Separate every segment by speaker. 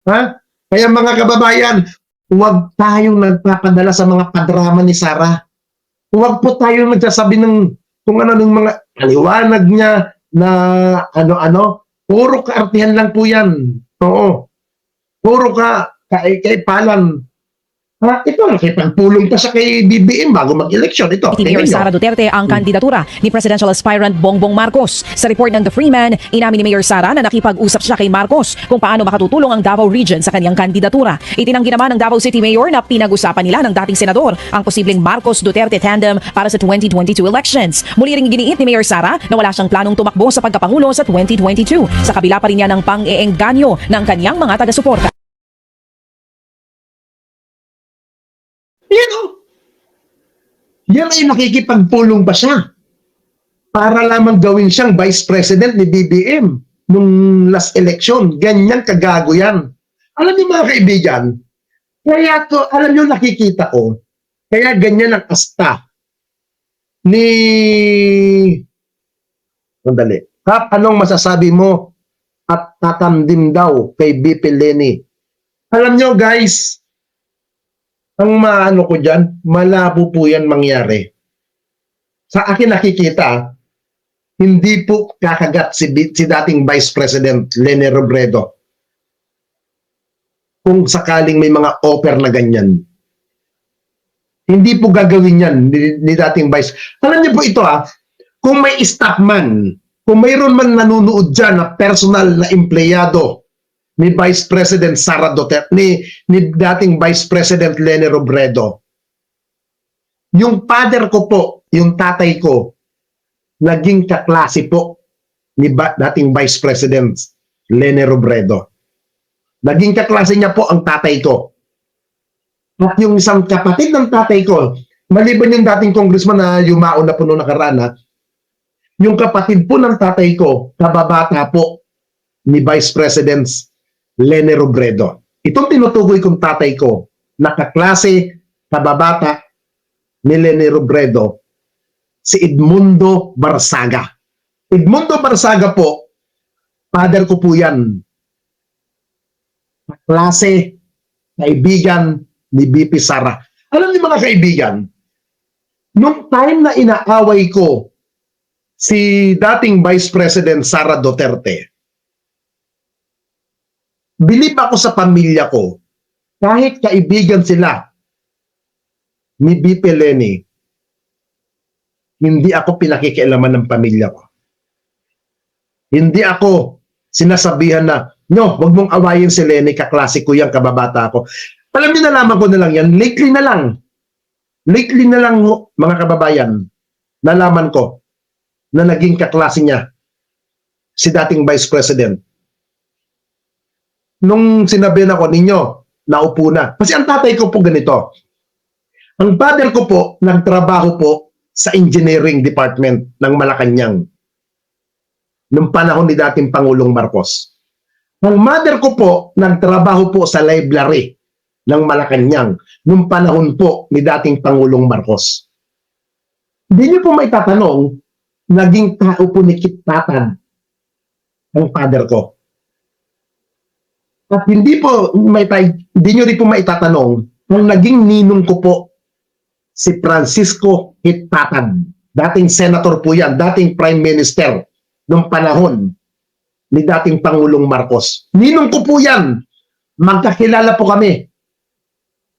Speaker 1: Ha? Kaya mga kababayan, huwag tayong nagpapadala sa mga padrama ni Sarah. Huwag po tayong nagsasabi ng kung ano ng mga paliwanag niya na ano-ano. Puro kaartihan lang po yan. Oo. Puro kaipalan. Ha? Ito, nakipagpulong pa siya kay BBM bago mag-eleksyon. Ito,
Speaker 2: City Mayor
Speaker 1: tingnan nyo.
Speaker 2: Sara Duterte ang kandidatura ni Presidential Aspirant Bongbong Marcos. Sa report ng The Freeman, inamin ni Mayor Sara na nakipag-usap siya kay Marcos kung paano makatutulong ang Davao Region sa kanyang kandidatura. Itinanggi naman ng Davao City Mayor na pinag-usapan nila ng dating senador ang posibleng Marcos-Duterte tandem para sa 2022 elections. Muli ring giniit ni Mayor Sara na wala siyang planong tumakbo sa pagkapangulo sa 2022. Sa kabila pa rin niya ng pang-eengganyo ng kanyang mga taga-suporta.
Speaker 1: Yan o. Yan ay nakikipagpulong pa siya para lamang gawin siyang Vice President ni BBM nung last election. Ganyan kagago yan. Alam niyo mga kaibigan, kaya to, alam niyo nakikita ko, kaya ganyan ang asta ni... Sandali. Kap, anong masasabi mo at tatamdim daw kay BP Lenny? Alam niyo guys, ang maano ko dyan, malabo po yan mangyari. Sa akin nakikita, hindi po kakagat si dating Vice President Leni Robredo kung sakaling may mga offer na ganyan. Hindi po gagawin yan ni dating Vice. Alam niyo po ito kung may staff man, kung mayroon man nanonood dyan na personal na empleyado ni Vice President Sara Duterte, ni dating Vice President Leni Robredo, yung father ko po, yung tatay ko, naging kaklase po ni dating Vice President Leni Robredo. Naging kaklase niya po ang tatay ko. At yung isang kapatid ng tatay ko, maliban yung dating congressman na yumao na po noong nakaraan, yung kapatid po ng tatay ko, kababata po ni Vice President Leni Robredo. Itong tinutukoy kong tatay ko, nakaklase, kababata ni Leni Robredo, si Edmundo Barsaga. Edmundo Barsaga po, father ko po yan. Klase, kaibigan ni BP Sara. Alam niyo mga kaibigan, nung time na inaaway ko si dating Vice President Sara Duterte, bilib ako sa pamilya ko, kahit kaibigan sila ni BP Lenny, hindi ako pinakikialaman ng pamilya ko. Hindi ako sinasabihan na, no, wag mong awayin si Lenny, kaklase ko yan, kababata ko. Alam niyo, nalaman ko na lang yan, lately na lang mga kababayan, nalaman ko na naging kaklase niya si dating Vice President. Nung sinabihan ako, ninyo, naupo na. Kasi ang tatay ko po ganito. Ang father ko po, nagtrabaho po sa engineering department ng Malacanang nung panahon ni dating Pangulong Marcos. Ang mother ko po, nagtrabaho po sa library ng Malacanang nung panahon po ni dating Pangulong Marcos. Hindi niyo po may tatanong, naging tao po ni Kit Tatad ang father ko. At hindi niyo rin po maitatanong, ang naging ninong ko po, si Francisco Kit Tatad. Dating senator po yan, dating prime minister nung panahon ni dating Pangulong Marcos. Ninong ko po yan. Magkakilala po kami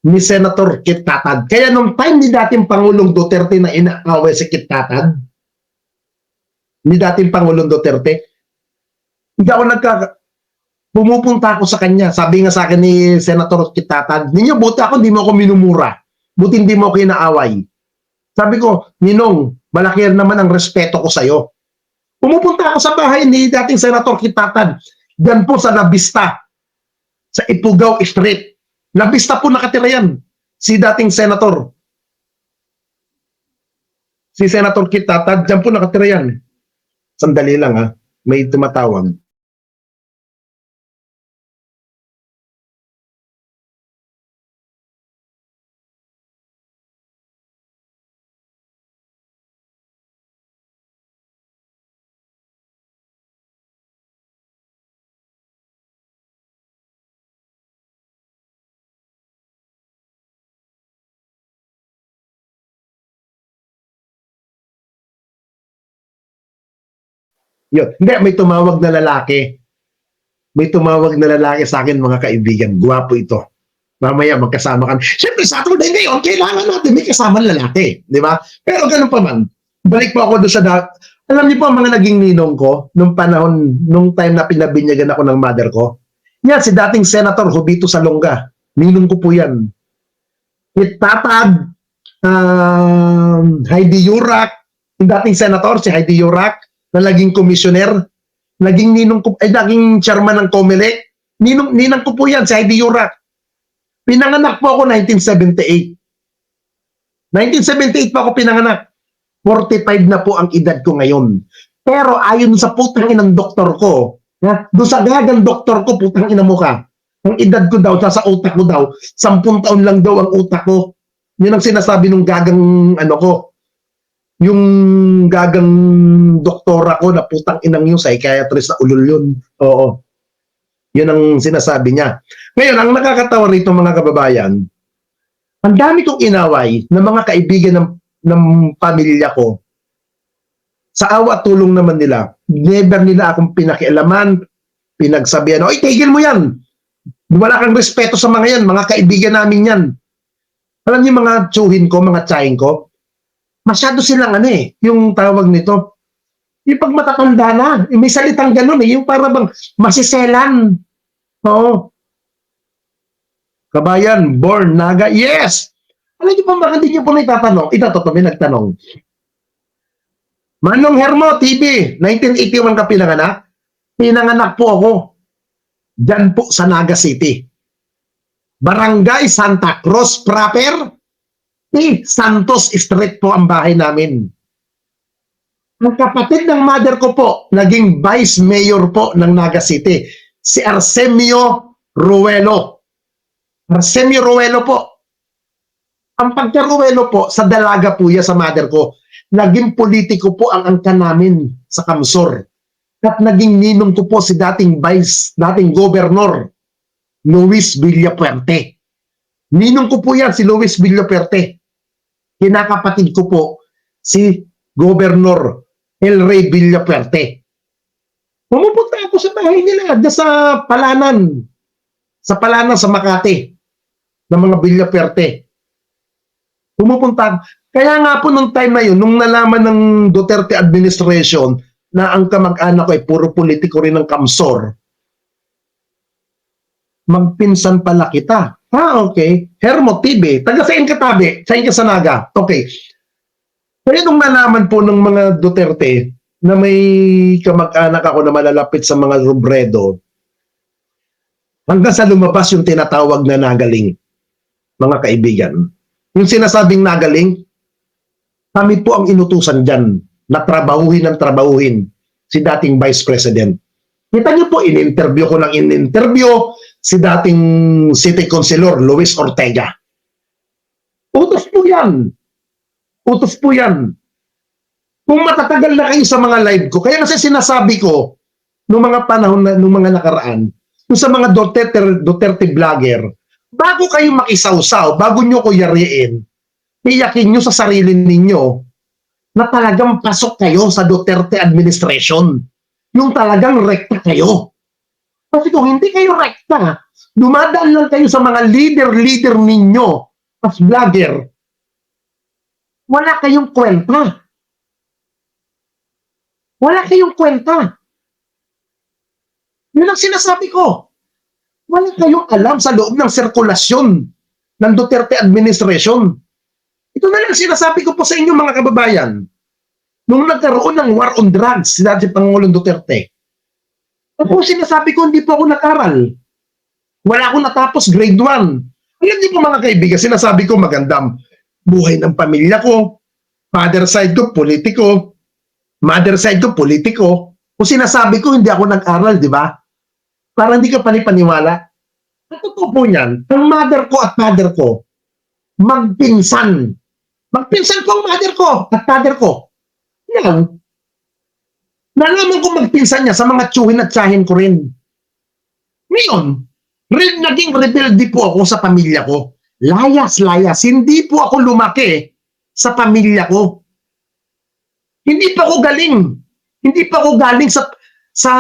Speaker 1: ni Senator Kit Tatad. Kaya nung time ni dating Pangulong Duterte na inaaway si Kit Tatad, ni dating Pangulong Duterte, hindi ako pumupunta ako sa kanya. Sabi nga sa akin ni Senator Kit Tatad, ninyo, buti ako, hindi mo ako minumura. Buti hindi mo ako inaaway. Sabi ko, Ninong, malaki naman ang respeto ko sa'yo. Pumupunta ako sa bahay ni dating Senator Kit Tatad. Diyan po sa Labista, sa Ipugao Street. Labista po nakatira yan. Si dating Senator. Si Senator Kit Tatad, diyan po nakatira yan. Sandali lang may tumatawag. Yun. Hindi, may tumawag na lalaki. May tumawag na lalaki sa akin, mga kaibigan. Gwapo ito. Mamaya magkasama kami. Siyempre, Saturday ngayon, kailangan natin may kasama lalaki. Di ba? Pero ganun pa man. Balik po ako doon sa alam niyo po ang mga naging ninong ko nung panahon, nung time na pinabinyagan ako ng mother ko. Yan, si dating Senator Jovito Salonga. Ninong ko po yan. Itatag, Heidi Yurak, yung dating senator, si Heidi Yurak, na naging commissioner, naging ninong ko, naging chairman ng COMELEC. Ninang ko po yan, si Heidi Yurak. Pinanganak po ako 1978. 1978 pa ako pinanganak. 45 na po ang edad ko ngayon. Pero ayon sa putang inang doktor ko, doon sa gagang doktor ko, putang ina mo ka. Ang edad ko daw, sa utak ko daw, 10 taon lang daw ang utak ko. Yun ang sinasabi nung gagang ano ko. Yung gagang doktora ko na putang inang yung psychiatrist na ulul yun. Oo. Yun ang sinasabi niya. Ngayon, ang nakakatawa rito mga kababayan, ang dami kong inaway ng mga kaibigan ng pamilya ko. Sa awa at tulong naman nila, never nila akong pinakialaman, pinagsabihan, oy, tigil mo yan. Wala kang respeto sa mga yan, mga kaibigan namin yan. Alam niyo mga tsuhin ko, mga tsahin ko, masyado silang yung tawag nito, yung pag matatanda na, may salitang ganun yung para bang masiselan. Oo. Kabayan, born, naga, yes! Alam niyo pa, hindi niyo po na itatanong, may nagtanong. Manong Hermo, TV, 1981 ka pinanganak? Pinanganak po ako. Diyan po sa Naga City. Barangay Santa Cruz proper. Santos Street po ang bahay namin. Ang kapatid ng mother ko po, naging vice mayor po ng Naga City. Si Arsemio Ruelo. Arsemio Ruelo po. Ang pagka-Ruelo po, sa dalaga po yan sa mother ko. Naging politiko po ang angkan namin sa Kamsor. At naging ninong ko po si dating governor, Luis Villapuerte. Ninong ko po yan, si Luis Villapuerte. Kinakapatid ko po, si Governor El Rey Villapuerte. Pumupunta ako sa bahay nila, sa Palanan. Sa Palanan, sa Makati. Ng mga Villapuerte. Pumupunta. Kaya nga po nung time na yun, nung nalaman ng Duterte administration na ang kamag-anak ko ay puro politiko rin ng Kamsor, magpinsan pala kita. Okay. Hermo TV. Taga saan ka tabi? Saan ka sa Naga? Okay. Kaya nung nalaman po ng mga Duterte na may kamag-anak ako na malalapit sa mga Robredo, hanggang sa lumabas yung tinatawag na nagaling, mga kaibigan. Yung sinasabing nagaling, kami po ang inutusan dyan na trabahuhin si dating Vice President. Kita niyo po, in-interview ko ng in-interview si dating City Councilor Luis Ortega. Utos po yan. Utos po yan. Kung matatagal na kayo sa mga live ko, kaya kasi sinasabi ko, noong mga panahon, noong mga nakaraan, yung sa mga Duterte vlogger, bago kayo makisawsaw, bago nyo ko yariin, iyakin nyo sa sarili ninyo na talagang pasok kayo sa Duterte administration. Yung talagang rekta kayo. Kasi kung hindi kayo rekta, dumadaan lang kayo sa mga leader ninyo as vlogger, wala kayong kwenta. Wala kayong kwenta. Yun ang sinasabi ko. Wala kayong alam sa loob ng sirkulasyon ng Duterte administration. Ito na lang sinasabi ko po sa inyo mga kababayan. Nung nagkaroon ng war on drugs si dati Pangulong Duterte, ako sinasabi ko hindi po ako nag-aral. Wala akong natapos grade 1. Alam niyo po mga kaibigan, sinasabi ko magandang buhay ng pamilya ko. Father side ko, politiko. Mother side ko, politiko. Kung sinasabi ko hindi ako nag-aral, di ba? Para hindi ka panipaniwala. Ang totoo po niyan, ang mother ko at father ko, magpinsan. Magpinsan ko ang mother ko at father ko. Yan. Nalaman ko magpinsan niya sa mga tsuhin at tsahin ko rin. Ngayon, naging rebelde po ako sa pamilya ko. Layas. Hindi po ako lumaki sa pamilya ko. Hindi pa ako galing. Hindi pa ako galing sa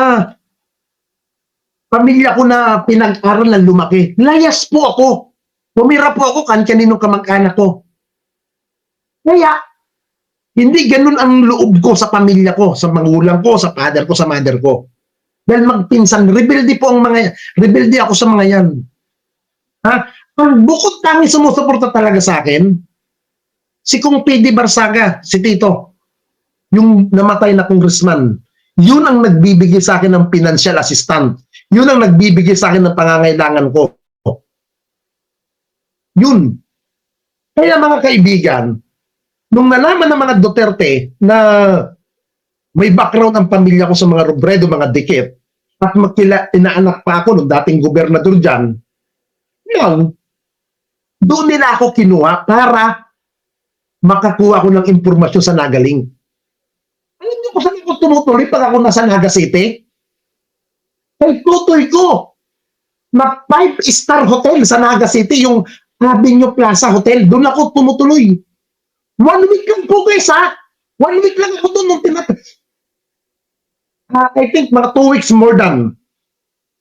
Speaker 1: pamilya ko na pinag-aral na lumaki. Layas po ako. Pumira po ako kaninong kamag-anak ko. Kaya, hindi ganun ang loob ko sa pamilya ko, sa magulang ko, sa father ko, sa mother ko. Dahil magpinsan, rebelde ako sa mga yan. Ha? Ang bukod tangi sumusuporta talaga sa akin, si Kung P.D. Barsaga, si Tito, yung namatay na congressman, yun ang nagbibigay sa akin ng financial assistant. Yun ang nagbibigay sa akin ng pangangailangan ko. Yun. Kaya mga kaibigan, nung nalaman ng mga Duterte na may background ang pamilya ko sa mga Robredo, mga dikit, at inaanak pa ako nung dating gobernador dyan, yun, doon nila ako kinuha para makakuha ko ng impormasyon sa Nagaling. Alam niyo kung saan ako tumutuloy pag ako nasa Naga City? Kay tutoy ko na 5-star hotel sa Naga City, yung Avenue Plaza Hotel. Doon ako tumutuloy. 1 week lang po guys ha. 1 week lang ako doon nung I think mga 2 weeks more than.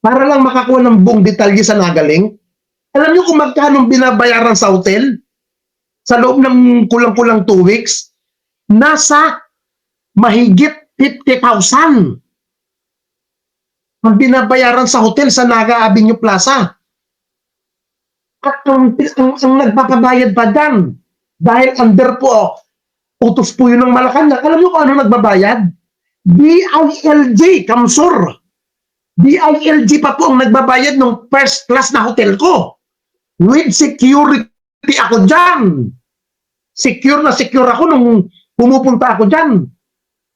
Speaker 1: Para lang makakuha ng buong detalye sa Nagaling. Alam niyo kung magkano binabayaran sa hotel? Sa loob ng kulang-kulang 2 weeks? Nasa mahigit 50,000 ang binabayaran sa hotel sa Naga Avenue Plaza. At ang nagpapabayad pa dyan, dahil under po, utos po yun ng Malacanang. Alam niyo kung ano nagbabayad? DILG, Kamsur. DILG pa po ang nagbabayad ng first class na hotel ko. With security ako dyan. Secure na secure ako nung pumupunta ako dyan.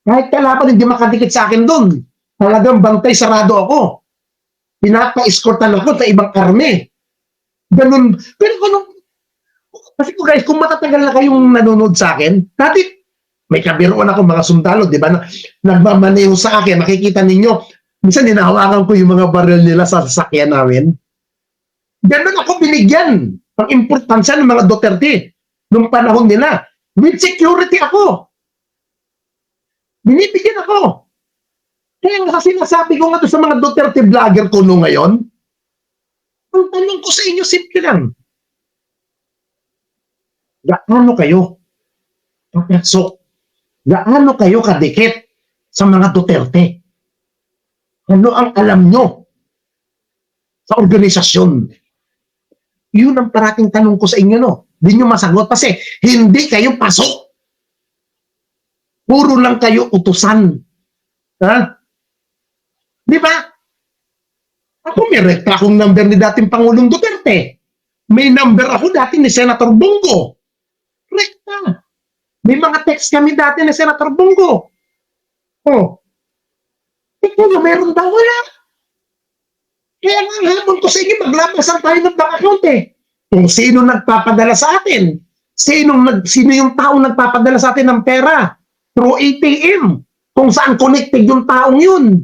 Speaker 1: Kahit kalaban hindi makadikit sa akin doon. Talagang bantay sarado ako. Pinapa-escortan ako sa ibang army. Ganun. Pero kasi ko guys, kung matatagal na kayong nanonood sa akin, dati may kabiruan ako mga sundalo, di ba, na nagmamaneho sa akin, makikita ninyo, minsan hinahawakan ko yung mga baril nila sa sasakyan namin. Ganun ako binigyan ang importansya ng mga Duterte nung panahon nila. With security ako. Binibigyan ako. Kaya nga sinasabi ko nga to sa mga Duterte vlogger ko no ngayon, ang tanong ko sa inyo, simple lang. Gaano kayo kapasok? Gaano kayo kadikit sa mga Duterte? Ano ang alam nyo sa organisasyon? Yun ang parating tanong ko sa inyo, no? Hindi nyo masagot kasi hindi kayo pasok. Puro lang kayo utusan. Ha? Di ba? Ako may rekta akong number ni dating Pangulong Duterte. May number ako dati ni Senator Bongo. Rekta. May mga text kami dati ni Senator Bongo. Oh. Ikaw meron daw wala. Kaya nga hamon ko sa inyo, maglabasan tayo ng bank account eh. Kung sino nagpapadala sa atin. Sino yung taong nagpapadala sa atin ng pera. Through ATM. Kung saan connected yung taong yun.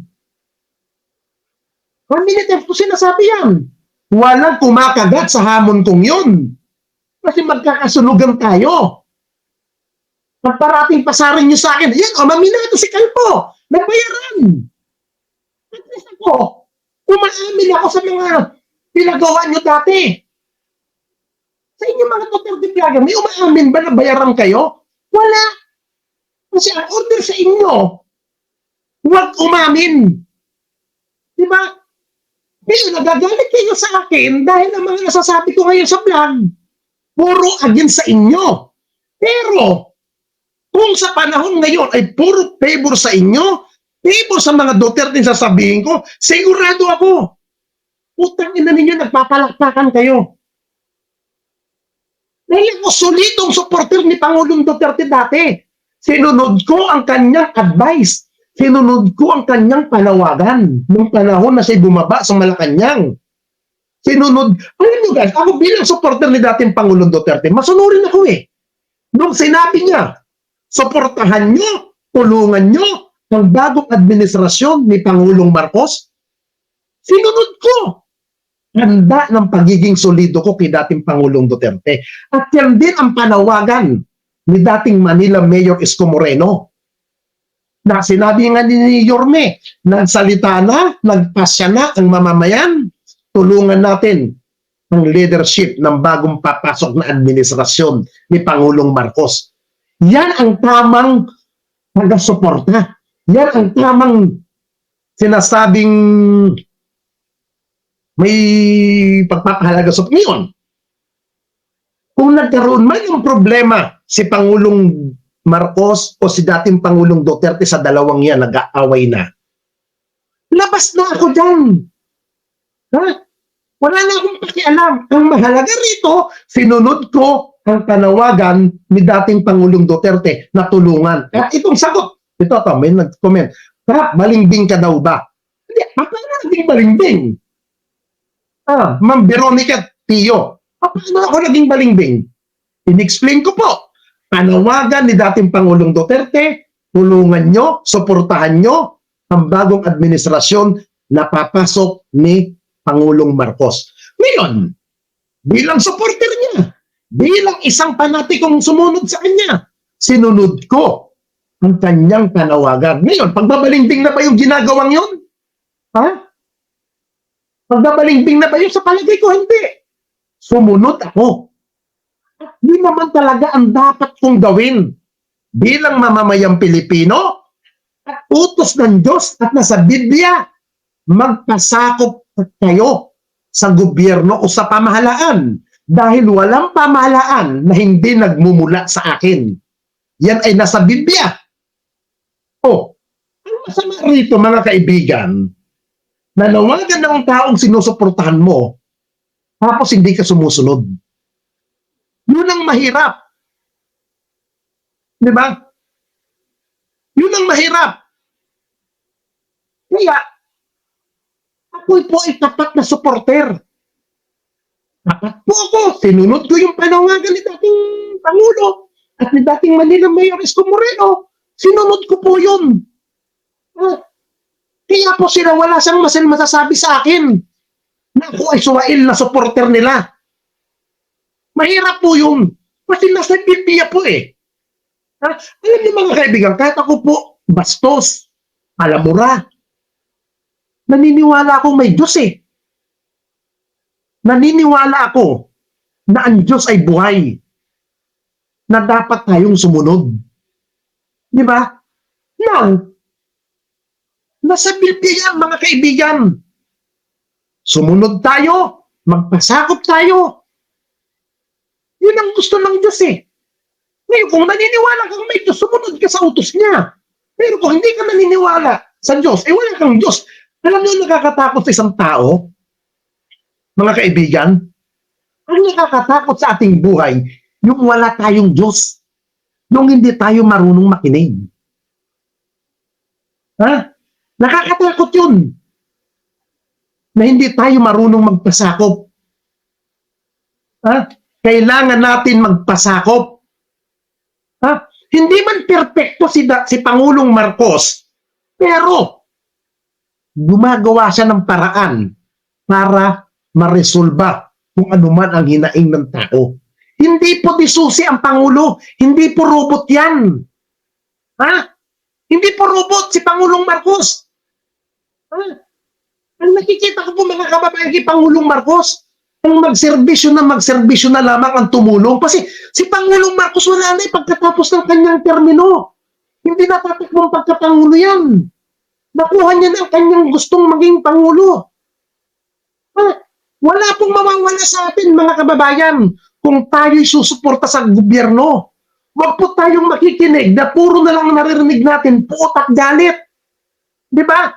Speaker 1: 1 minute ko sinasabi yan. Walang kumakagat sa hamon kong yun. Kasi magkakasunugan tayo. Pagparating pasarin nyo sa akin, yan, maminato si Kalpo. Nagbayaran. At least ako, umaamin ako sa mga pinagawa nyo dati. Sa inyo mga Duterte vlogger, may umaamin ba na bayaran kayo? Wala. Kasi ang order sa inyo, huwag umamin. Diba? Pero nagagalit kayo sa akin dahil ang mga nasasabi ko ngayon sa vlog, puro against sa inyo. Pero, kung sa panahon ngayon ay puro favor sa inyo, favor sa mga Duterte sasabihin ko, sigurado ako. Utang ina ninyo, nagpapalakpakan kayo. Dahil ako solidong supporter ni Pangulong Duterte dati. Sinunod ko ang kanyang advice. Sinunod ko ang kanyang panawagan nung panahon na siya bumaba sa Malacanang. Sinunod, alam nyo guys, ako bilang supporter ni dating Pangulong Duterte, masunurin ako eh. Nung sinabi niya, suportahan nyo, tulungan nyo ang bagong administrasyon ni Pangulong Marcos, sinunod ko. Handa ng pagiging solido ko kay dating Pangulong Duterte. At yan din ang panawagan ni dating Manila Mayor Isko Moreno. Na sinabi nga ni Yorme, nagsalita na, nagpasya na ang mamamayan, tulungan natin ang leadership ng bagong papasok na administrasyon ni Pangulong Marcos. Yan ang tamang taga-suporta. Yan ang tamang sinasabing may pagpapahalaga sa ngayon. Kung nagkaroon man yung problema si Pangulong Marcos o si dating Pangulong Duterte sa dalawang yan, nag-aaway na. Labas na ako dyan. Ha? Wala na akong pakialam. Ang mahalaga rito, sinunod ko ang panawagan ni dating Pangulong Duterte na tulungan. Kaya itong sagot, ito, may nag-comment, malingbing ka daw ba? Hindi, paano naging malingbing? Ma'am Veronica Tio, paano ako naging malingbing? In-explain ko po. Panawagan ni dating Pangulong Duterte, tulungan nyo, suportahan nyo ang bagong administrasyon na papasok ni Pangulong Marcos. Ngayon, bilang supporter niya, bilang isang panatikong sumunod sa kanya, sinunod ko ang kanyang panawagan. Ngayon, pagbabalingbing na ba yung ginagawang yun? Ha? Pagbabalingbing na ba yun? Sa palagay ko, hindi. Sumunod ako. Di naman talaga ang dapat kong gawin bilang mamamayang Pilipino at utos ng Diyos at nasa Biblia, magpasakop kayo sa gobyerno o sa pamahalaan dahil walang pamahalaan na hindi nagmumula sa akin. Yan ay nasa Biblia. Ang masama rito, mga kaibigan, nanawagan ng taong sinusuportahan mo tapos hindi ka sumusunod. Yun ang mahirap. Di ba? Yun ang mahirap. Kaya, ako po ay tapat na supporter. Tapat po ako. Sinunod ko yung panawagan ni dating Pangulo at ni dating Manila Mayor Isko Moreno. Sinunod ko po yun. Kaya po sila wala siyang masasabi sa akin na ako ay suwail na supporter nila. Mahirap po yun. Kasi nasa Biblia po eh. Alam niyo mga kaibigan, kahit ako po bastos, alamura, naniniwala akong may Diyos eh. Naniniwala ako na ang Diyos ay buhay. Na dapat tayong sumunod. Di ba? Now, nasa Biblia mga kaibigan. Sumunod tayo, magpasakop tayo. Yun ang gusto ng Diyos eh. Ngayon, kung naniniwala kang may Diyos, sumunod ka sa utos niya. Pero kung hindi ka naniniwala sa Diyos, wala kang Diyos. Alam niyo, nakakatakot sa isang tao, mga kaibigan, ang nakakatakot sa ating buhay, yung wala tayong Diyos. Yung hindi tayo marunong makinig. Nakakatakot yun. Na hindi tayo marunong magpasakop. Kailangan natin magpasakop. Hindi man perpekto si Pangulong Marcos, pero gumagawa siya ng paraan para maresolba kung ano man ang hinaing ng tao. Hindi po disusi ang Pangulo, hindi po robot yan. Hindi po robot si Pangulong Marcos. Ang nakikita ko po mga kababayan kay Pangulong Marcos, ang magserbisyo na lamang ang tumulong. Kasi si Pangulong Marcos wala na pagkatapos ng kanyang termino. Hindi natatakbong pagkapangulo yan. Nakuha niya na ang kanyang gustong maging Pangulo. Wala pong mawawala sa atin mga kababayan kung tayo'y susuporta sa gobyerno. Huwag po tayong makikinig na puro na lang naririnig natin puot at galit. Di ba?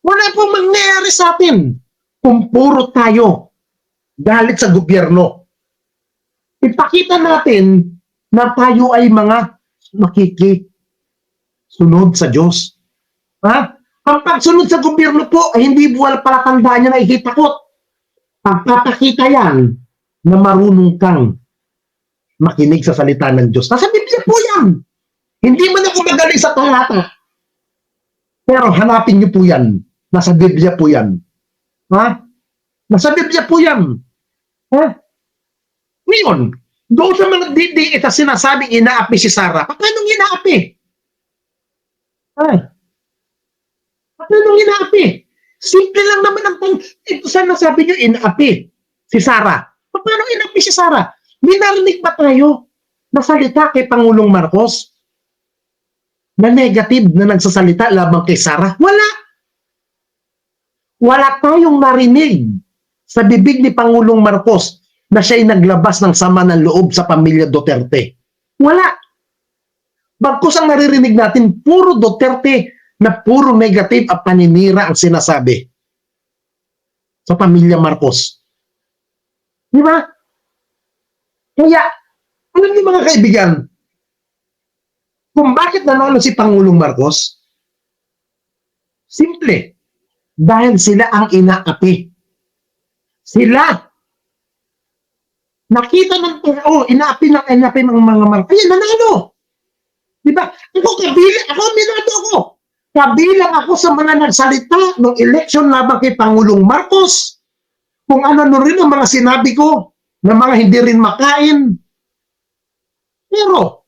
Speaker 1: Wala pong mangyayari sa atin kung puro tayo galit sa gobyerno. Ipakita natin na tayo ay mga makikisunod sa Diyos. Ang pagsunod sa gobyerno po ay hindi buwal palatandaan niya na ikitakot. Pagpapakita yan na marunong kang makinig sa salita ng Diyos. Nasa Biblia po yan. Hindi man ako magaling sa talata. Pero hanapin niyo po yan. Nasa Biblia po yan. Nasa Biblia po yan. Ngayon, doon sa mga DDS na sinasabing inaapi si Sarah, paano inaapi? Ay, anong inaapi? Simple lang naman ang tanong. Ito sana sabi niyo, inaapi si Sara. Paano inaapi si Sara? May narinig ba tayo na salita kay Pangulong Marcos na negative na nagsasalita labang kay Sara? Wala. Wala tayong narinig sa bibig ni Pangulong Marcos na siya'y naglabas ng sama ng loob sa pamilya Duterte. Wala. Bagkus ang naririnig natin, puro Duterte na puro negative at paninira ang sinasabi sa pamilya Marcos. Di ba? Kaya, alam niyo mga kaibigan, kung bakit nanalo si Pangulong Marcos, simple, dahil sila ang inaapi. Sila. Nakita ng tao, inaapi ng mga Marcos. Ayan, nanalo. Diba? Ako, minado ako. Kabilang ako sa mga nagsalita ng election laban kay Pangulong Marcos. Kung ano rin ang mga sinabi ko na mga hindi rin makain. Pero,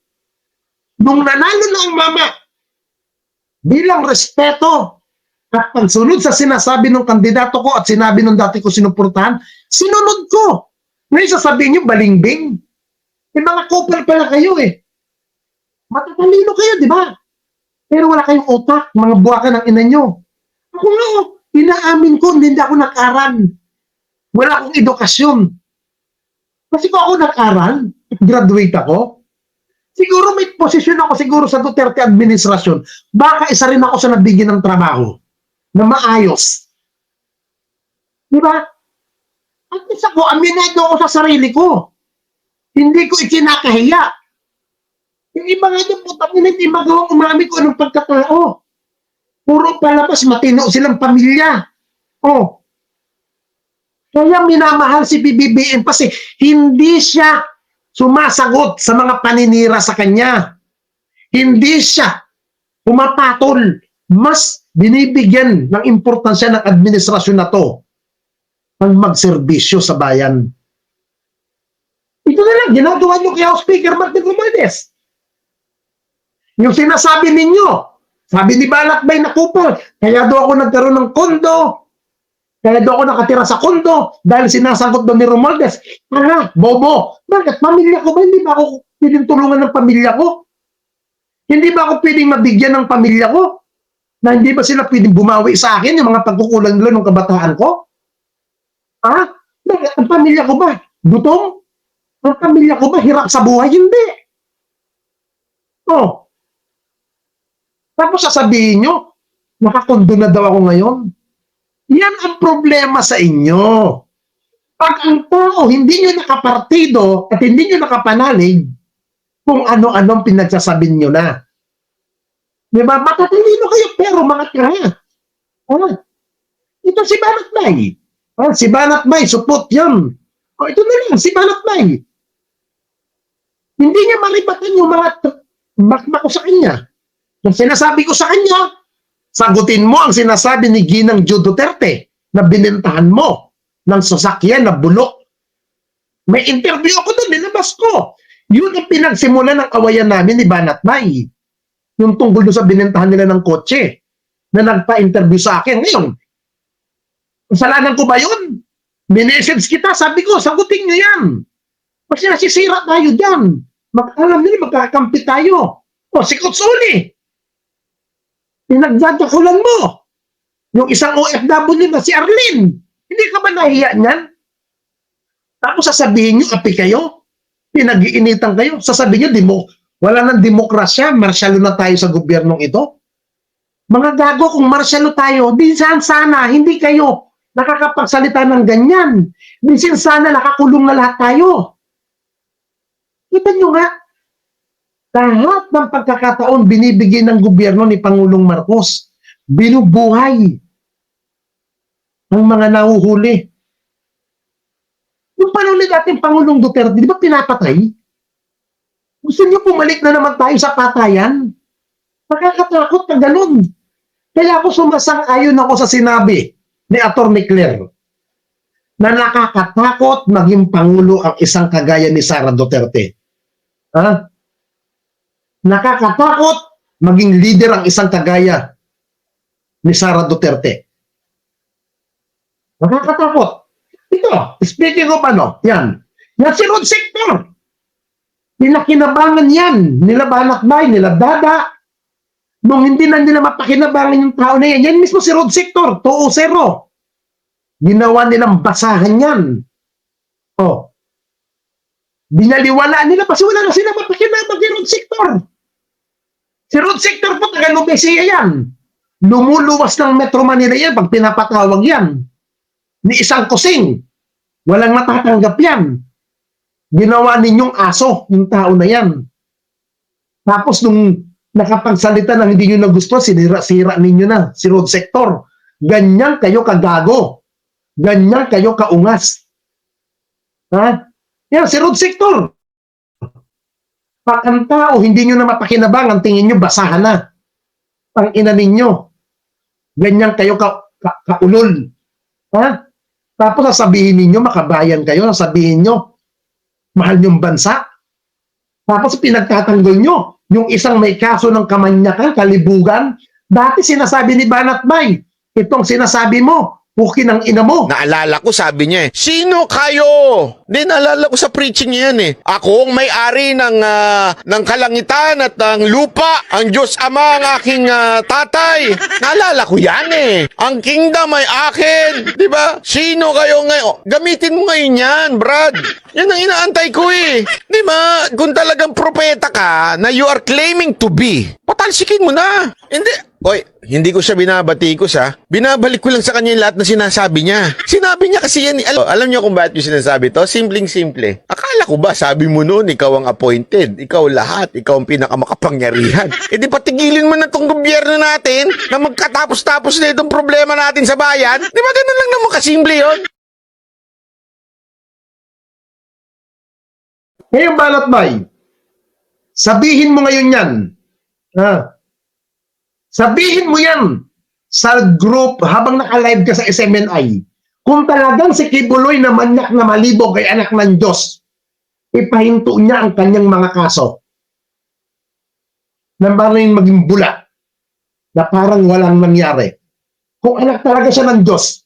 Speaker 1: nung nanalo na ang mama, bilang respeto at pagsunod sa sinasabi ng kandidato ko at sinabi ng dati ko sinuportahan, sinunod ko. Ngayon sasabihin nyo, balingbing. Mga couple pala kayo eh. Matatalino kayo, di ba? Pero wala kayong utak, mga buwakan ng ina nyo. Ako nga, inaamin ko, hindi ako nag-aral. Wala akong edukasyon. Kasi kung ako nag-aral, graduate ako, siguro may posisyon ako siguro sa Duterte administrasyon, baka isa rin ako sa nabigyan ng trabaho na maayos. Di ba? At isa ko, aminado ako sa sarili ko. Hindi ko ikinakahiya. Yung iba nga yung putang ina, hindi magawang umami ko anong pagkatao. Puro palabas, matino silang pamilya. Oh. Kaya minamahal si BBBM kasi hindi siya sumasagot sa mga paninira sa kanya. Hindi siya pumapatol. Mas binibigyan ng importansya ng administrasyon na to ang magserbisyo sa bayan. Ito na lang, ginagawa nyo kay House Speaker Martin Romualdez. Yung sinasabi ninyo, sabi ni Balakbay na kupal, kaya daw ako nagkaroon ng kondo, kaya daw ako nakatira sa kondo, dahil sinasagot daw ni Romualdez, bobo, bakit? Pamilya ko ba? Hindi ba ako pwedeng tulungan ng pamilya ko? Hindi ba ako pwedeng mabigyan ng pamilya ko? Na hindi ba sila pwedeng bumawi sa akin, yung mga pagkukulang nila ng kabataan ko? Bakit? Ang pamilya ko ba? Gutom? Ang pamilya ko ba? Hirap sa buhay? Hindi. Oh. Tapos sasabihin nyo, nakakondo na daw ako ngayon. Yan ang problema sa inyo. Pag ang tao hindi nyo nakapartido at hindi nyo nakapanalig, kung ano-anong pinagsasabi nyo na. Diba? Matatalino kayo, pero mga kaya. Ito si Banatbay. Si Banatbay, supot yan. Ito na lang, si Banatbay. Hindi niya maribatan yung mga bakma ko sa kanya. Yung sinasabi ko sa kanya, sagutin mo ang sinasabi ni Ginang Joe Duterte na binentahan mo ng sasakyan na bulok. May interview ako doon, nilabas ko. Yun ang pinagsimula ng awayan namin ni Banatbay. Yung tungkol doon sa binentahan nila ng kotse na nagpa-interview sa akin. Ngayon, kasalanan ko ba yun? Minessage kita, sabi ko, sagutin nyo yan. Kasi nasisira tayo dyan. Alam nila, magkakampi tayo. Si Kutsuli. Pinagdadakulan mo. Yung isang OFW na si Arlene. Hindi ka ba nahiya niyan? Tapos sasabihin nyo, api kayo. Pinag-iinitan kayo. Sasabihin nyo, wala nang demokrasya, marsyalo na tayo sa gobyernong ito. Mga gago, kung marsyalo tayo, minsan sana, hindi kayo nakakapagsalita ng ganyan. Minsan sana, nakakulong na lahat tayo. Kita nyo nga, lahat ng pagkakataon binibigay ng gobyerno ni Pangulong Marcos, binubuhay ang mga nahuhuli. Yung panahon ni dating Pangulong Duterte, di ba pinapatay? Gusto niyo bumalik na naman tayo sa patayan? Nakakatakot na ganun. Kaya ako sumasang-ayon ako sa sinabi ni Atty. Claire na nakakatakot maging Pangulo ang isang kagaya ni Sara Duterte. Nakakatakot maging leader ang isang kagaya ni Sara Duterte. Nakakatakot. Ito, speaking of yan. Yan si Rod Sector. Pinakinabangan yan. Nila Banakbay, nila Dada. Nung hindi na nila mapakinabangan yung tao na yan, yan mismo si Rod Sector, 2-0. Ginawa nilang basahan yan. Oh. Binaliwala nila kasi wala na sila mapakinabang kay Rod Sector. Si Rod Sector po, taga Nubesia yan. Lumuluwas ng Metro Manila yan pag pinapatawag yan. Ni isang kusing. Walang matatanggap yan. Ginawa ninyong aso, yung tao na yan. Tapos nung nakapagsalita ng hindi nyo nagustuhan, sinira-sira ninyo na si Rod Sector. Ganyan kayo kagago. Ganyan kayo kaungas. Ha? Yan, si Rod Sector. Pag ang tao, hindi nyo na mapakinabang, ang tingin nyo, basahan na. Ang ina ninyo. Ganyan kayo kaulol. Ha? Tapos sasabihin ninyo, makabayan kayo, sasabihin nyo, mahal nyong bansa. Tapos pinagtatanggol nyo, yung isang may kaso ng kamanyakan, kalibugan, dati sinasabi ni Banatbay, itong sinasabi mo, pukin ang ina mo.
Speaker 3: Naalala ko, sabi niya sino kayo? Di, naalala ko sa preaching niya yan Ako ang may-ari ng kalangitan at ng lupa. Ang Diyos Ama ang aking tatay. Naalala ko yan Ang kingdom ay akin. Di ba? Sino kayo ngayon? Gamitin mo ngayon yan, Brad. Yan ang inaantay ko Di ba? Kung talagang propeta ka na you are claiming to be, patalsikin mo na. Hindi ko siya binabatikos Binabalik ko lang sa kanya yung lahat na sinasabi niya. Sinabi niya kasi yan. Alam niyo kung bakit yung sinasabi to? Simpleng-simple. Akala ko ba, sabi mo noon, ikaw ang appointed. Ikaw lahat. Ikaw ang pinakamakapangyarihan. Di patigilin mo na tong gobyerno natin na magkatapos-tapos na itong problema natin sa bayan. Di ba ganun lang naman kasimple yun?
Speaker 1: Ngayon, Banatbay, sabihin mo ngayon yan. Sabihin mo yan sa group habang naka-live ka sa SMNI. Kung talagang si Kibuloy na manyak na malibog ay anak ng Diyos, ipahinto niya ang kanyang mga kaso. Na parang maging bula. Na parang walang nangyari. Kung anak talaga siya ng Diyos.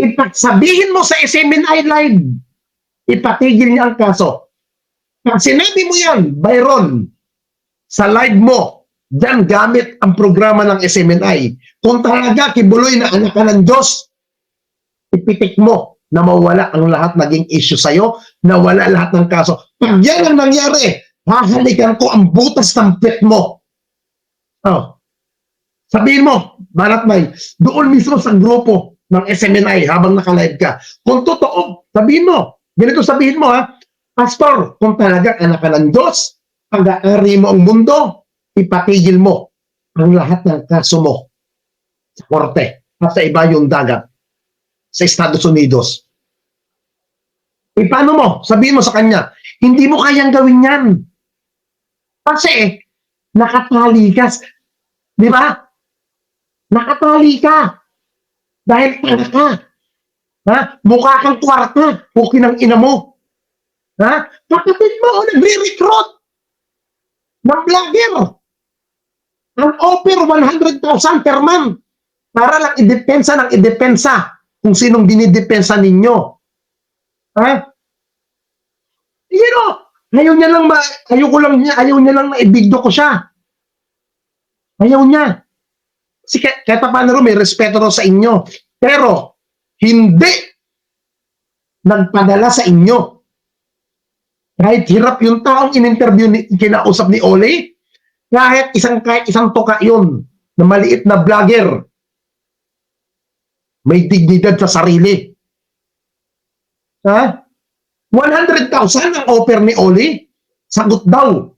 Speaker 1: Ipagsabihin mo sa SMNI live. Ipatigil niya ang kaso. Pag sinabi mo yan, Byron, sa live mo, dyan gamit ang programa ng SMNI. Kung talaga Kibuloy na anak ka ng Diyos, ipitik mo na mawala ang lahat naging issue sa'yo, na wala lahat ng kaso. Pag yan ang nangyari, hahalikan ko ang butas ng pet mo. Sabihin mo, Banatbay, doon mismo sa grupo ng SMNI habang naka-live ka. Kung totoo, sabihin mo, ganito sabihin mo Pastor, kung talaga anak ka ng Diyos, pag-aari mo ang mundo, ipatigil mo ang lahat ng kaso mo sa korte at sa iba yung dagat sa Estados Unidos. Paano mo? Sabihin mo sa kanya, hindi mo kayang gawin yan. Kasi nakatali ka. Di ba? Nakatali ka. Dahil tanga ka. Mukha kang kwarta. Pukin ang ina mo. Kapatid mo nagre-recruit ng vlogger. Ang offer 100,000 per month para lang idepensa kung sinong dinidepensa ninyo. Ayaw niya lang na ibigdo ko siya. Ayaw niya. Kasi kahit paano may respeto sa inyo. Pero hindi nagpadala sa inyo. Kahit hirap yung taong in-interview kinausap ni Ole, kahit isang toka yun, na maliit na vlogger, may dignidad sa sarili. 100,000 ang offer ni Ole, sagot daw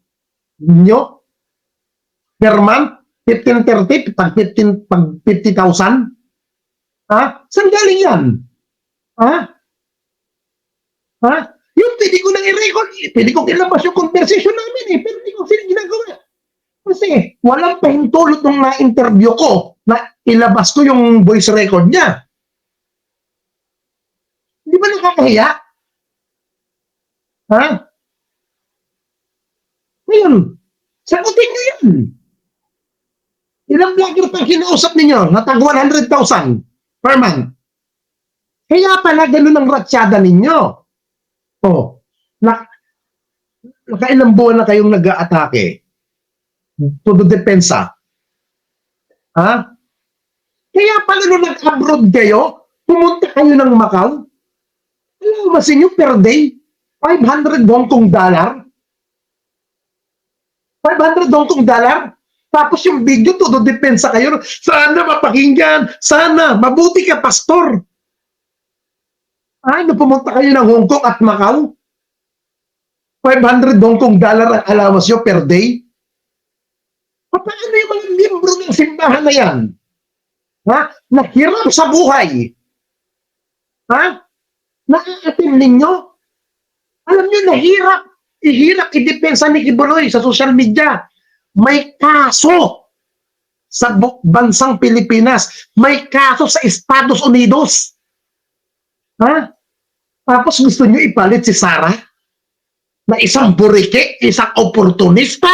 Speaker 1: ninyo, per month, 15-30, pag 50,000. Saan galing yan? Yung pwede ko nang i-record, pwede kong ilabas yung conversation namin pero hindi ko sila ginagawa. Kasi walang pahintulot nung na-interview ko na ilabas ko yung voice record niya. Hindi ba nakakahiya? Ngayon, sagutin nyo yan. Ilang vlogger pang kinausap ninyo na tag 100,000 per month? Kaya pala ganun ang ratsyada ninyo. Oh, nakailang buwan na kayong nag-aatake to the depensa. Ha? Kaya pala nung nag-abroad kayo, pumunta kayo ng Macau, alam mo nyo per day, 500 Hong Kong dollar? 500 Hong Kong dollar? Tapos yung video to the depensa kayo, sana mapakinggan, sana, mabuti ka, pastor. Ay, pumunta kayo ng Hong Kong at Macau, 500 Hong Kong dollar ang allowance nyo per day? Paano yung mga miyembro ng simbahan na yan? Ha? Nahirap sa buhay. Ha? Naaatin ninyo? Alam nyo, ihirap idepensa ni Kibuloy sa social media. May kaso sa bansang Pilipinas. May kaso sa Estados Unidos. Ha? Tapos gusto nyo ipalit si Sara? Na isang burike, isang oportunista?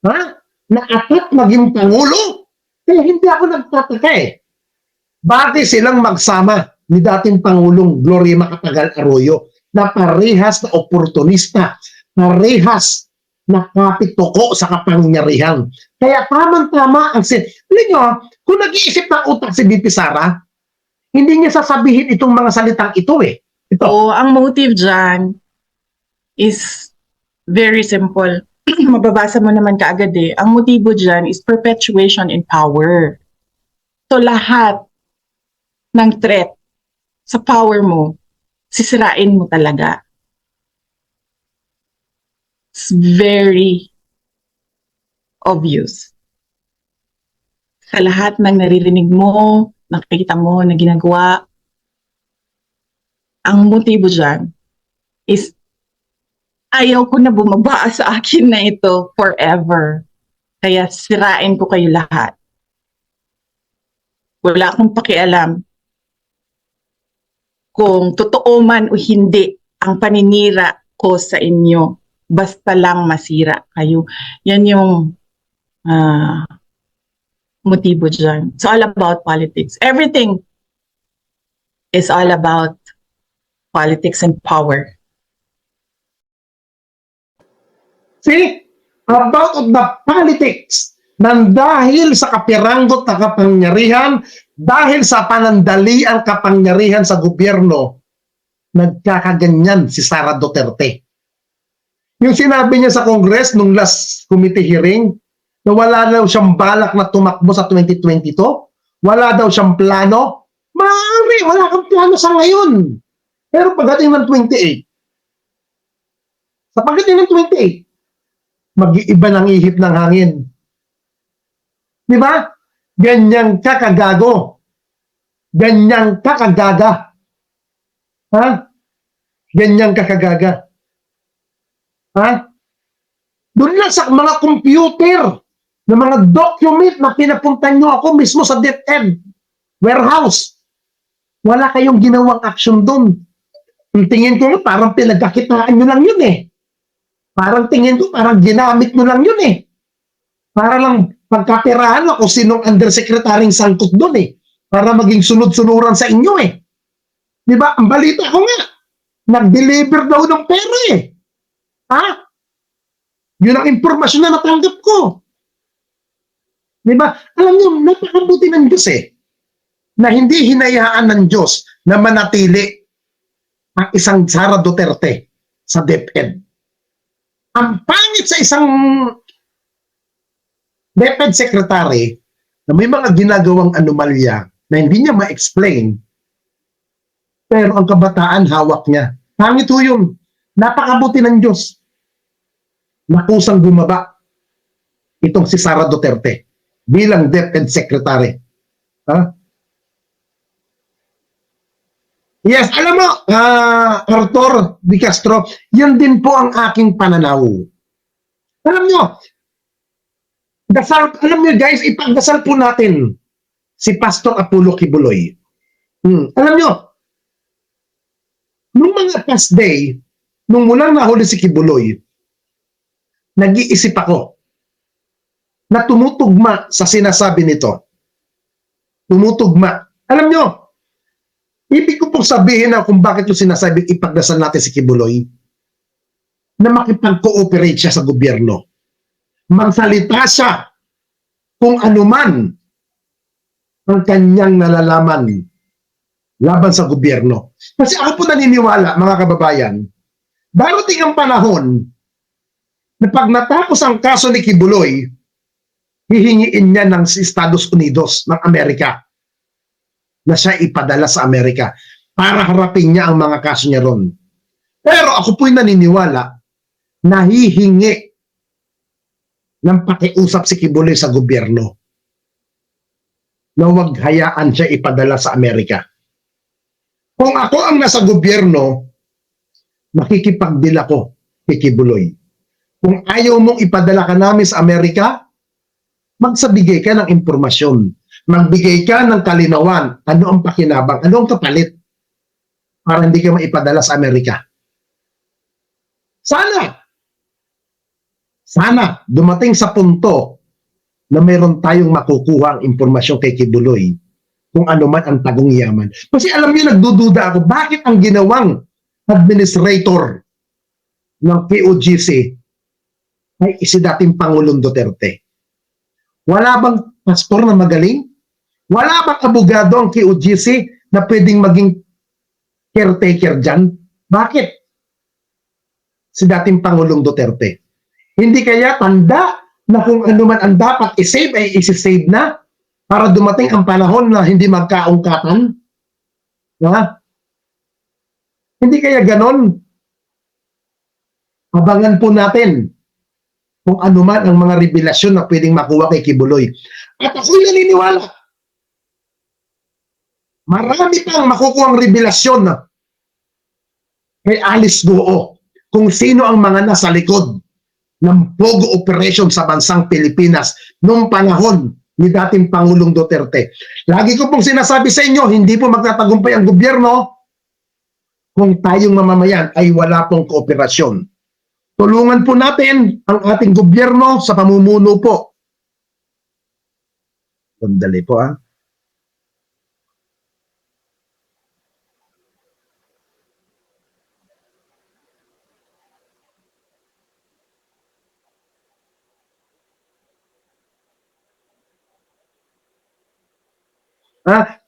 Speaker 1: Ha? Na atat maging pangulo? Kaya hindi ako nagtataka eh. Bakit silang magsama ni dating Pangulong Gloria Macapagal Arroyo na parehas na oportunista, parehas na kapitoko sa kapangyarihan. Kaya tamang-tama ang alam nyo, kung nag-iisip ng utak si BP Sara, hindi niya sasabihin itong mga salitang ito eh. Ito.
Speaker 4: So, ang motive dyan is very simple. Mababasa mo naman kaagad eh. Ang motibo dyan is perpetuation in power. So, lahat ng threat sa power mo, sisirain mo talaga. It's very obvious. Sa lahat ng naririnig mo, nakikita mo na ginagawa, ang motibo dyan is ayaw ko na bumaba sa akin na ito forever. Kaya sirain ko kayo lahat. Wala akong pakialam kung totoo man o hindi ang paninira ko sa inyo. Basta lang masira kayo. Yan yung motibo dyan. It's all about politics. Everything is all about politics and power.
Speaker 1: See? About of the politics nang dahil sa kapiranggot na kapangyarihan, dahil sa panandaliang kapangyarihan sa gobyerno, nagkakaganyan si Sara Duterte. Yung sinabi niya sa Congress nung last committee hearing, na wala daw siyang balak na tumakbo sa 2022, wala daw siyang plano, maaari, wala kang plano sa ngayon. Pero pagdating ng 28, sa pagdating ng 28, mag-iiba ng ihip ng hangin. Di ba? Ganyang kakagago. Ganyang kakagaga. Ha? Ganyang kakagaga. Ha? Doon lang sa mga computer, na mga document na pinapunta nyo ako mismo sa DepEd warehouse. Wala kayong ginawang action doon. Ang tingin ko parang pinagkakitaan nyo lang yun eh. Parang tingin ko, parang ginamit mo lang yun eh. Para lang pagkapirahan ako sinong undersecretaryong sangkot doon eh. Para maging sunod-sunuran sa inyo eh. Di ba? Ang balita ko nga, nag-deliver daw ng pera eh. Ha? Yun ang impormasyon na natanggap ko. Di ba? Alam niyo, napakabuti ng Diyos eh. Na hindi hinayaan ng Diyos na manatili ang isang Sara Duterte sa DepEd. Ang pangit sa isang DepEd secretary na may mga ginagawang anomalya na hindi niya ma-explain, pero ang kabataan hawak niya. Pangit ho yun. Napakabuti ng Diyos. Nakusang bumaba itong si Sara Duterte bilang DepEd secretary. Ha? Yes, alam mo, Arthur Di Castro, yan din po ang aking pananaw. Alam nyo, alam nyo guys, ipagdasal po natin si Pastor Apollo Kibuloy. Alam nyo, nung mga past day, nung mulang nahuli si Kibuloy, nag-iisip ako na tumutugma sa sinasabi nito. Tumutugma. Alam nyo, ibig ko pong sabihin na kung bakit yung sinasabi ipagdasal natin si Kibuloy na makipag-cooperate siya sa gobyerno. Magsalita siya kung anuman ang kanyang nalalaman laban sa gobyerno. Kasi ako po naniniwala, mga kababayan, darating ang panahon na pag natapos ang kaso ni Kibuloy, hihingiin niya ng Estados Unidos ng Amerika na siya ipadala sa Amerika para harapin niya ang mga kaso niya ron. Pero ako po'y naniniwala na hihingi ng pakiusap si Kibuloy sa gobyerno na huwag hayaan siya ipadala sa Amerika. Kung ako ang nasa gobyerno, makikipagdila ko kay Kibuloy. Kung ayaw mong ipadala ka namin sa Amerika, magsabigay ka ng impormasyon. Magbigay ka ng kalinawan. Ano ang pakinabang? Ano ang kapalit? Para hindi ka maipadala sa Amerika. Sana dumating sa punto na mayroon tayong makukuha ang impormasyon kay Kibuloy kung ano man ang tagong yaman. Kasi alam niyo, nagdududa ako, bakit ang ginawang administrator ng POGC ay si dating Pangulong Duterte? Wala bang pastor na magaling? Wala bang abogado ang POGC na pwedeng maging caretaker dyan? Bakit? Si dating Pangulong Duterte. Hindi kaya tanda na kung ano man ang dapat isave ay isi-save na para dumating ang panahon na hindi magkaungkatan? Ha? Hindi kaya ganon? Abangan po natin kung ano man ang mga revelasyon na pwedeng makuha kay Kibuloy. At ako'y naniniwala, marami pang makukuha ang revelasyon kay Alice Goo kung sino ang mga nasa likod ng Pogo operation sa bansang Pilipinas noong panahon ni dating Pangulong Duterte. Lagi ko pong sinasabi sa inyo, hindi po magtatagumpay ang gobyerno kung tayong mamamayan ay wala pong kooperasyon. Tulungan po natin ang ating gobyerno sa pamumuno po. Sandali po .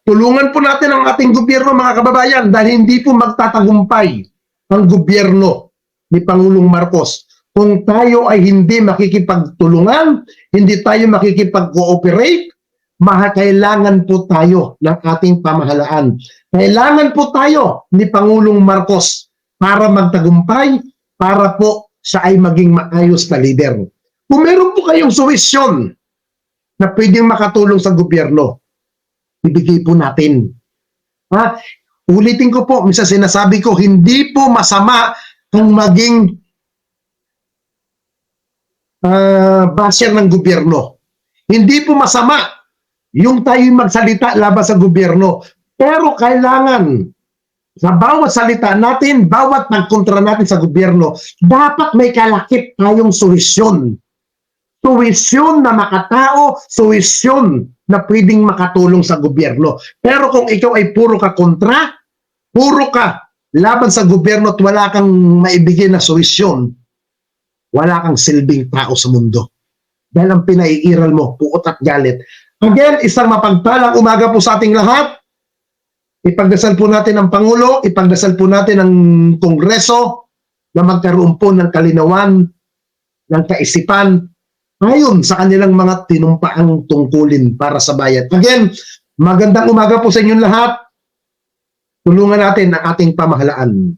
Speaker 1: Tulungan po natin ang ating gobyerno, mga kababayan, dahil hindi po magtatagumpay ang gobyerno ni Pangulong Marcos kung tayo ay hindi makikipagtulungan, hindi tayo makikipag-cooperate. Kailangan po tayo ng ating pamahalaan. Kailangan po tayo ni Pangulong Marcos para magtagumpay, para po siya ay maging maayos na leader. Kung meron po kayong suwisyon na pwedeng makatulong sa gobyerno, ibigay po natin. Ulitin ko po, minsan sinasabi ko, hindi po masama kung maging basher ng gobyerno. Hindi po masama yung tayo magsalita laban sa gobyerno. Pero kailangan, sa bawat salita natin, bawat pagkontra natin sa gobyerno, dapat may kalakip tayong solusyon. Solusyon na makatao, solusyon na pwedeng makatulong sa gobyerno. Pero kung ikaw ay puro ka kontra, puro ka laban sa gobyerno at wala kang maibigay na solusyon, wala kang silbing tao sa mundo. Dahil ang pinaiiral mo, puot at galit. Again, isang mapagpalang umaga po sa ating lahat. Ipagdasal po natin ang Pangulo, ipagdasal po natin ang Kongreso na magkaroon po ng kalinawan, ng kaisipan, ayon sa kanilang mga tinumpaang tungkulin para sa bayan. Again, magandang umaga po sa inyong lahat. Tulungan natin ang ating pamahalaan.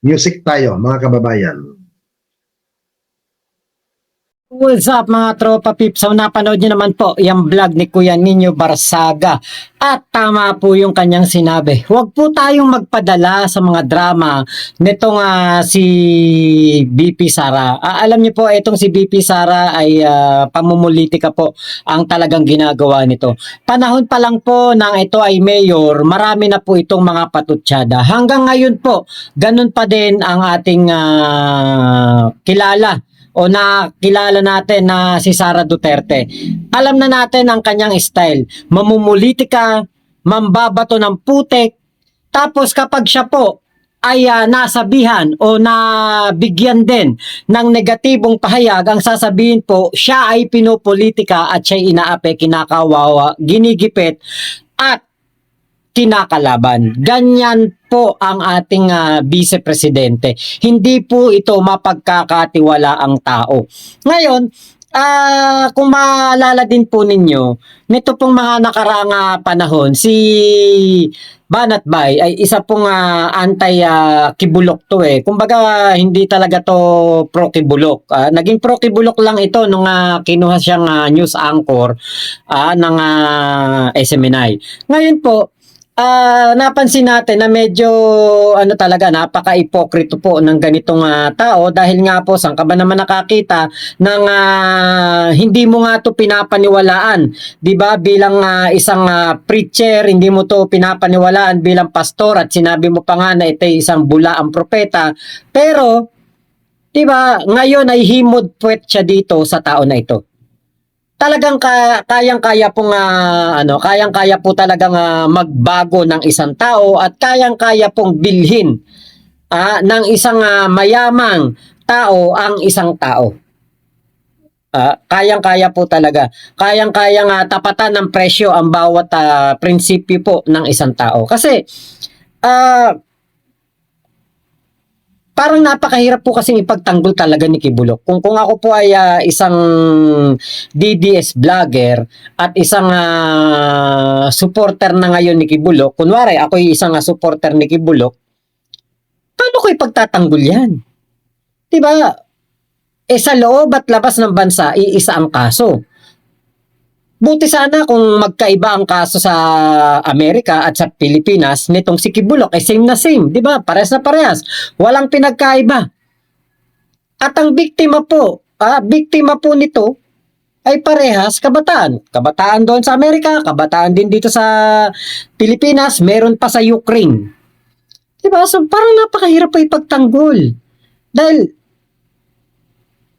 Speaker 1: Music tayo, mga kababayan.
Speaker 5: What's up mga tropa pips? So napanood nyo naman po yung vlog ni Kuya Nino Barsaga. At tama po yung kanyang sinabi. Huwag po tayong magpadala sa mga drama nitong si BP Sara. Alam niyo po, itong si BP Sara ay pamumulitika po ang talagang ginagawa nito. Panahon pa lang po nang ito ay mayor, marami na po itong mga patutsyada. Hanggang ngayon po, ganun pa din ang ating kilala o nakilala natin na si Sara Duterte. Alam na natin ang kanyang style. Mamumulitika, mambabato ng putek, tapos kapag siya po ay nasabihan o nabigyan din ng negatibong pahayag, ang sasabihin po, siya ay pinopolitika at siya inaape, kinakawawa, ginigipit at kinakalaban. Ganyan po ang ating Vice Presidente. Hindi po ito mapagkakatiwala ang tao. Ngayon, kung maalala din po ninyo, nito pong mga nakaraang panahon, si Banat Bay ay isa pong anti-kibulok to eh. Kumbaga, hindi talaga to pro-kibulok. Naging pro-kibulok lang ito nung kinuha siyang news anchor ng SMNI. Ngayon po, napansin natin na medyo talaga napaka-ipokrito po ng ganitong tao dahil nga po saan ka ba naman nakakita ng hindi mo nga to pinapaniwalaan, 'di ba? Bilang isang preacher, hindi mo to pinapaniwalaan bilang pastor at sinabi mo pa nga na ito ay isang bulaang propeta. Pero 'di ba, ngayon ay himod puwet siya dito sa tao na ito. Talagang kayang-kaya pong kayang-kaya po talagang magbago ng isang tao at kayang-kaya pong bilhin ng isang mayamang tao ang isang tao. Kayang-kaya po talaga. Kayang-kaya tapatan ng presyo ang bawat prinsipyo po ng isang tao. Kasi parang napakahirap po kasing ipagtanggol talaga ni Kibulok. Kung ako po ay isang DDS vlogger at isang supporter na ngayon ni Kibulok, kunwari ako ay isang supporter ni Kibulok, paano ko ipagtatanggol yan? Diba? Sa loob at labas ng bansa, iisa ang kaso. Buti sana kung magkaiba ang kaso sa Amerika at sa Pilipinas, nitong si Kibulok ay same na same, di ba? Parehas na parehas. Walang pinagkaiba. At ang biktima po nito ay parehas kabataan. Kabataan doon sa Amerika, kabataan din dito sa Pilipinas, meron pa sa Ukraine. Di ba? So parang napakahirap pa ipagtanggol. Dahil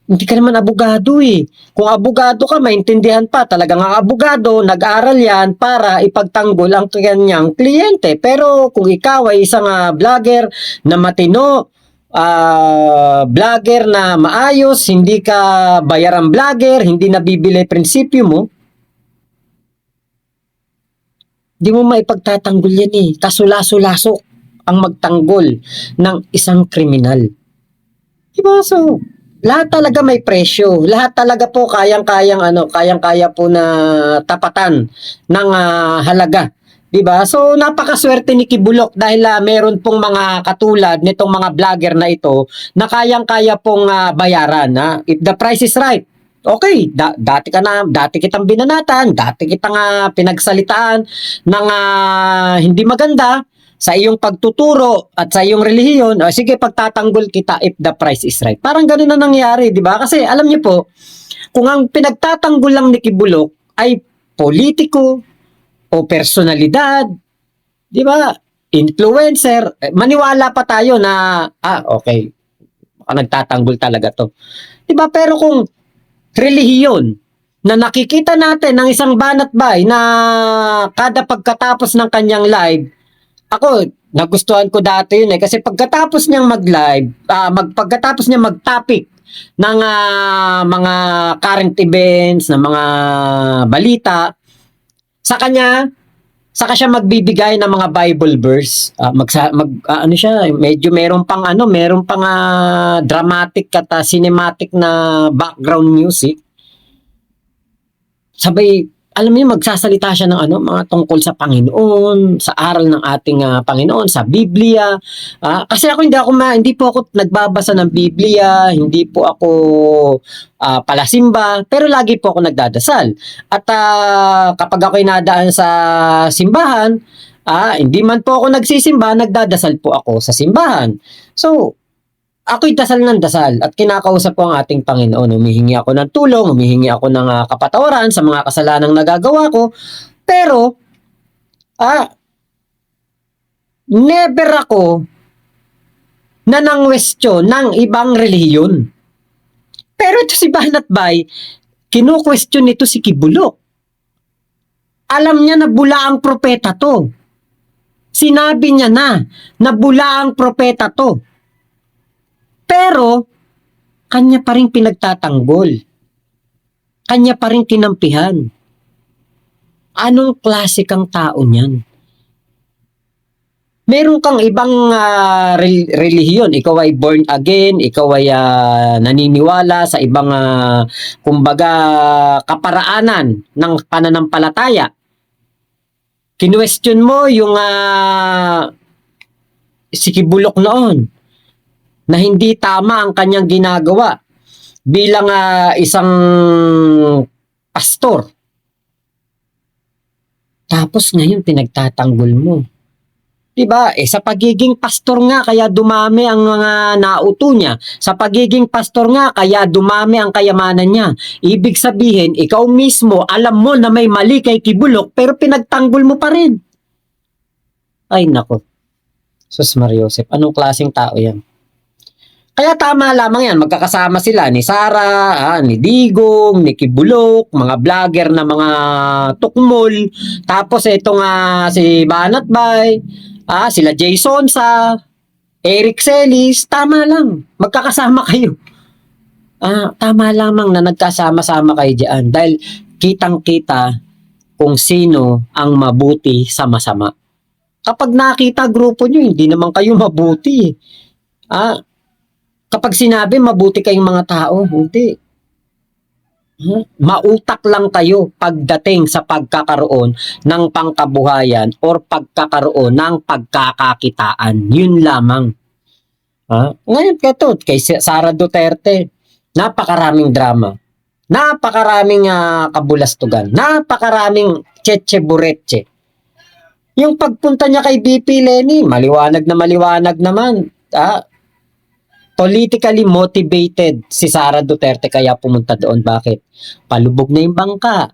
Speaker 5: hindi ka naman abogado eh. Kung abogado ka, maintindihan pa. Talagang ang abogado, nag-aral yan para ipagtanggol ang kanyang kliyente. Pero kung ikaw ay isang vlogger na matino, vlogger na maayos, hindi ka bayarang vlogger, hindi nabibili prinsipyo mo, di mo maipagtatanggol yan eh. Kasulaso-laso ang magtanggol ng isang kriminal. Diba? So, lahat talaga may presyo. Lahat talaga po kayang-kaya po na tapatan ng halaga. 'Di ba? So napakaswerte ni Kibulok dahil meron pong mga katulad nitong mga vlogger na ito na kayang-kaya pong bayaran, if the price is right. Okay, dati kitang binanatan, dati kitang pinagsalitaan ng hindi maganda sa iyong pagtuturo at sa iyong relihiyon, sige, pagtatanggol kita if the price is right. Parang ganun na nangyari, di ba? Kasi alam niyo po, kung ang pinagtatanggol lang ni Kibulok ay politiko o personalidad, di ba? Influencer, maniwala pa tayo na, okay, nagtatanggol talaga to. Di ba? Pero kung relihiyon na nakikita natin ng isang Banat Bay na kada pagkatapos ng kanyang live, ako, nagustuhan ko dati yun eh. Kasi pagkatapos niyang mag-live, pagkatapos niyang mag-topic ng mga current events, ng mga balita, saka siya magbibigay ng mga Bible verse. Medyo meron pang dramatic at cinematic na background music. Sabay, alam niyo, magsasalita siya ng mga tungkol sa Panginoon, sa aral ng ating Panginoon, sa Biblia. Kasi ako hindi po ako nagbabasa ng Biblia, hindi po ako palasimba, pero lagi po ako nagdadasal. At kapag ako'y nadaan sa simbahan, hindi man po ako nagsisimba, nagdadasal po ako sa simbahan. So, ako'y dasal ng dasal at kinakausap ko ang ating Panginoon. Humihingi ako ng tulong, humihingi ako ng kapatawaran sa mga kasalanang nagagawa ko. Pero, never ako nanangwestiyon ng ibang relihiyon. Pero ito si Banat Bay, kino-question nito si Kibulok. Alam niya na bulaang propeta to. Sinabi niya na bulaang propeta to. Pero, kanya pa rin pinagtatanggol. Kanya pa rin kinampihan. Anong klase kang tao niyan? Meron kang ibang relihiyon. Ikaw ay born again, ikaw ay naniniwala sa ibang kumbaga kaparaanan ng pananampalataya. Kinwestiyon mo yung si Kibulok noon na hindi tama ang kanyang ginagawa bilang isang pastor. Tapos ngayon pinagtatanggol mo. Diba? Sa pagiging pastor nga kaya dumami ang mga nauto niya. Sa pagiging pastor nga kaya dumami ang kayamanan niya. Ibig sabihin, ikaw mismo alam mo na may mali kay Kibulok pero pinagtanggol mo pa rin. Ay nako. Sus Mariosep, anong klaseng tao yan? Kaya tama lamang yan, magkakasama sila ni Sara, ni Digong, ni Kibulok, mga vlogger na mga tukmol. Tapos itong si Banat Bay, sila Jason sa Eric Celis, tama lang. Magkakasama kayo. Tama lamang na nagkasama-sama kayo diyan dahil kitang-kita kung sino ang mabuti sa masama. Kapag nakita grupo nyo, hindi naman kayo mabuti. Kapag sinabi mabuti kayong mga tao, hindi. Mautak lang kayo pagdating sa pagkakaroon ng pangkabuhayan or pagkakaroon ng pagkakakitaan. Yun lamang. Ngayon kay Sara Duterte, napakaraming drama. Napakaraming kabulastugan. Napakaraming cheche-bureche. Yung pagpunta niya kay BP Lenny, maliwanag naman. Politically motivated si Sara Duterte kaya pumunta doon. Bakit? Palubog na yung bangka.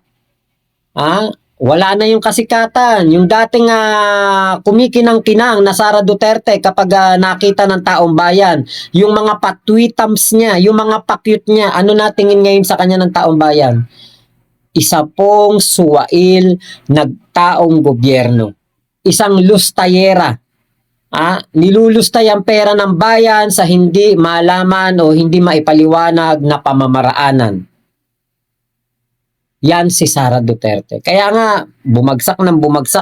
Speaker 5: Wala na yung kasikatan. Yung dating kumikinang-kinang na Sara Duterte kapag nakita ng taong bayan, yung mga patwitams niya, yung mga pakyut niya, ano natingin ngayon sa kanya ng taong bayan? Isa pong suwail nagtaong gobyerno. Isang lustayera. Nilulustay ang pera ng bayan sa hindi malaman o hindi maipaliwanag na pamamaraanan. Yan si Sara Duterte. Kaya nga, bumagsak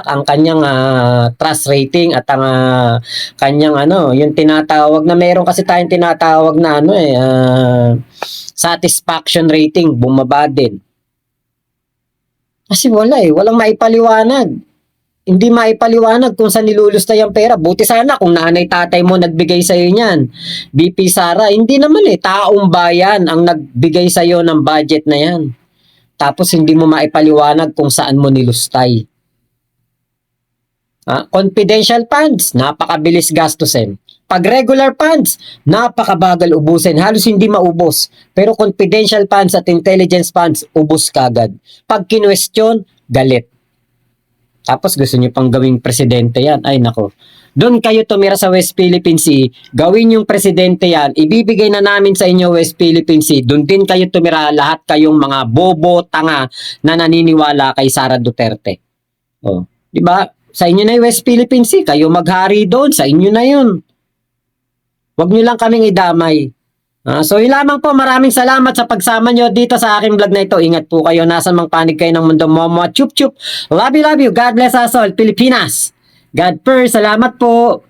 Speaker 5: ang kanyang trust rating at ang kanyang yung tinatawag na meron kasi tayong tinatawag na satisfaction rating, bumaba din. Kasi walang maipaliwanag. Hindi maipaliwanag kung saan nilulustay ang pera. Buti sana kung nanay-tatay mo nagbigay sa'yo niyan. BP Sara, hindi naman taong bayan ang nagbigay sa'yo ng budget na yan. Tapos hindi mo maipaliwanag kung saan mo nilustay. Confidential funds, napakabilis gastusin. Pag regular funds, napakabagal ubusin. Halos hindi maubos. Pero confidential funds at intelligence funds, ubos kagad. Pag kinwestiyon, galit. Tapos gusto niyo pang gawing presidente yan. Ay nako. Doon kayo tumira sa West Philippine Sea. Gawin yung presidente yan. Ibibigay na namin sa inyo West Philippine Sea. Doon din kayo tumira, lahat kayong mga bobo, tanga na naniniwala kay Sara Duterte. Di ba? Sa inyo na yung West Philippine Sea. Kayo maghari doon. Sa inyo na yun. Huwag niyo lang kaming idamay. So yun lamang po, maraming salamat sa pagsama nyo dito sa aking vlog na ito. Ingat po kayo, nasa mang panig kayo ng mundo. Momo at chup chup. Love you, love you. God bless us all. Pilipinas. God first. Salamat po.